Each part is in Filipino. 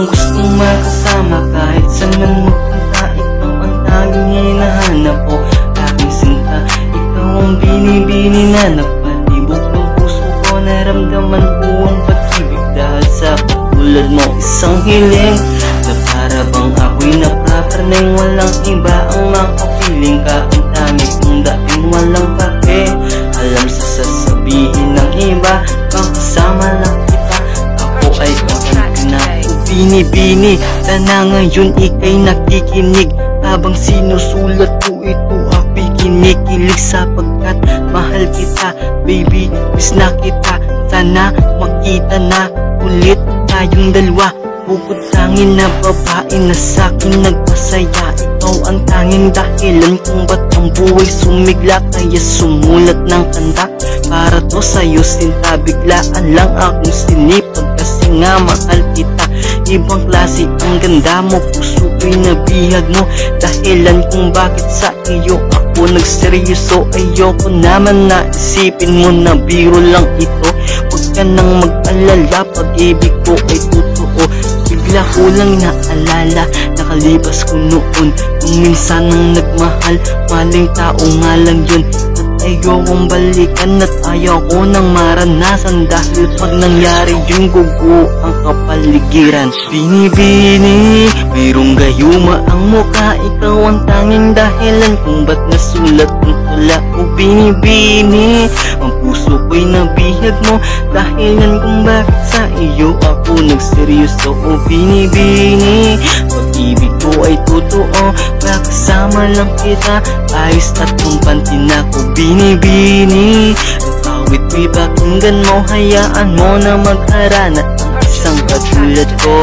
Kung gustong makasama kahit saan man magpunta, ikaw ang tanging hinahanap ko. Aking sinta, ikaw ang binibini na napatibok ng puso ko. Naramdaman ko ang pag-ibig dahil sa katulad mo. Isang hiling na para bang ako'y napakarnay. Walang iba ang makapiling ka, ang tanging kong daing walang pake. Alam sa sasabihin ng iba, kang kasama lang kita, ako ay kakanti na bini-bini. Sana ngayon ika'y nakikinig habang sinusulat ko ito, ako'y kinikilig sapagkat mahal kita. Baby, miss na kita, sana makita na ulit tayong dalawa. Bukod tangin na babae na sa'kin nagpasaya, ikaw ang tanging dahilan kung ba't ang buhay sumigla. Kaya sumulat ng kanta para to sa'yo sinta. Biglaan lang akong sinipag kasi nga mahal kita. Ibang klase ang ganda mo, puso ko'y nabihag mo. Dahilan kung bakit sa iyo ako nagseryoso. Ayoko naman na isipin mo na biro lang ito. Huwag ka nang mag-alala, pag-ibig ko ay totoo. Bigla ko lang naalala, nakalibas ko noon kung minsan nang nagmahal, maling tao nga lang yun. At ayokong balikan at ayaw ko nang maranasan, dahil pag nangyari yun gugo ang kapaligiran. Bini-bini, mayroong gayuma ang mukha, ikaw ang tanging dahilan kung ba't nasulat ang tula ko. Bini-bini, ang puso ko'y nabihag mo, dahilan kung bakit sa iyo ako nagseryoso. O bini-bini, pag-ibig ko ay totoo, kasama lang kita, ayos at kumpanti na ko. Bini-bini, ang awit ko'y pakinggan mo, hayaan mo na magharana ang isang katulad ko.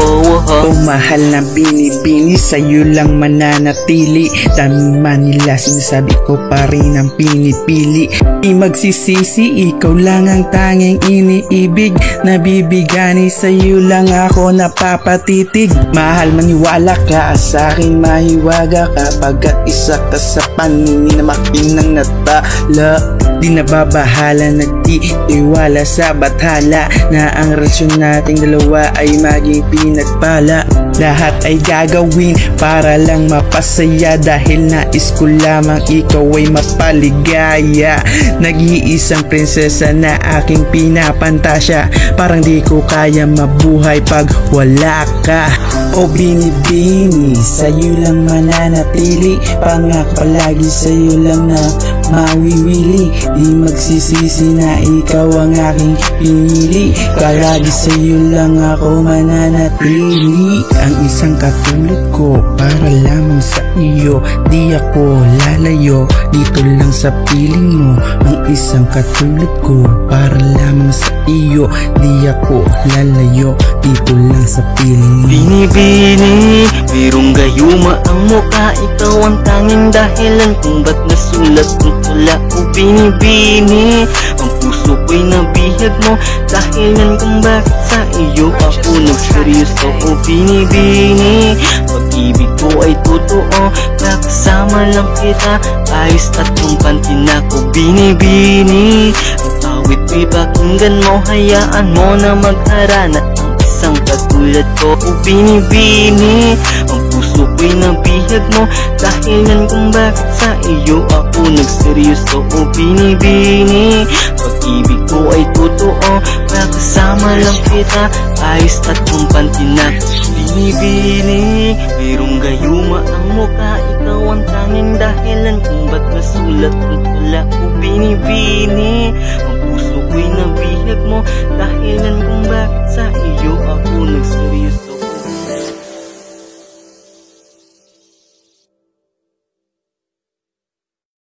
Oh mahal na bini-bini, sa'yo lang mananatili. Dami Manila, sinasabi ko pa rin ang pinipili. Di magsisisi, ikaw lang ang tanging iniibig. Nabibigani, sa'yo lang ako napapatitig. Mahal, maniwala ka sa'kin, mahiwaga ka, pagkat isa ka sa paningin na makinang natala. Di nababahala, nagtitiwala sa bathala na ang relasyon nating dalawa ay maging pinagpala. Lahat ay gagawin para lang mapasaya, dahil nais ko lamang ikaw ay mapaligaya. Nag-iisang prinsesa na aking pinapantasya, parang di ko kaya mabuhay pag wala ka. O bini-bini, sa'yo lang mananatili, pangako palagi sa'yo lang na mawiwili. Di magsisisi na ikaw ang aking pinili, palagi sa'yo lang ako mananatili. Ang isang katulad ko para lamang sa iyo, di ako lalayo dito lang sa piling mo. Ang isang katulad ko para lamang sa iyo, di ako lalayo dito lang sa piling mo. Bini-bini, mayroong gayuma ang mukha, ikaw ang tanging dahilan kung ba't nasulat ang tula ko. Bini-bini, ang puso ko'y nabihag mo, dahilan kung bakit sa iyo ako nagseryoso. O bini-bini, pag-ibig ko ay totoo, kasama lang kita, ayos at kumpanti na ko. Bini-bini, ang awit ko'y pakinggan mo, hayaan mo na magharana ang isang katulad ko. O bini-bini, ang puso ko'y nabihag mo, dahilan kung bakit sa iyo ako nagseryoso. O bini-bini, pag-ibig ko ay totoo, kasama lang kita, ayos at kumpanti na. Bini-bini, mayroong gayuma ang mukha, ikaw ang tanging dahilan kung ba't nasulat ang tula ko. Bini-bini, ang puso ko'y nabihag mo, dahilan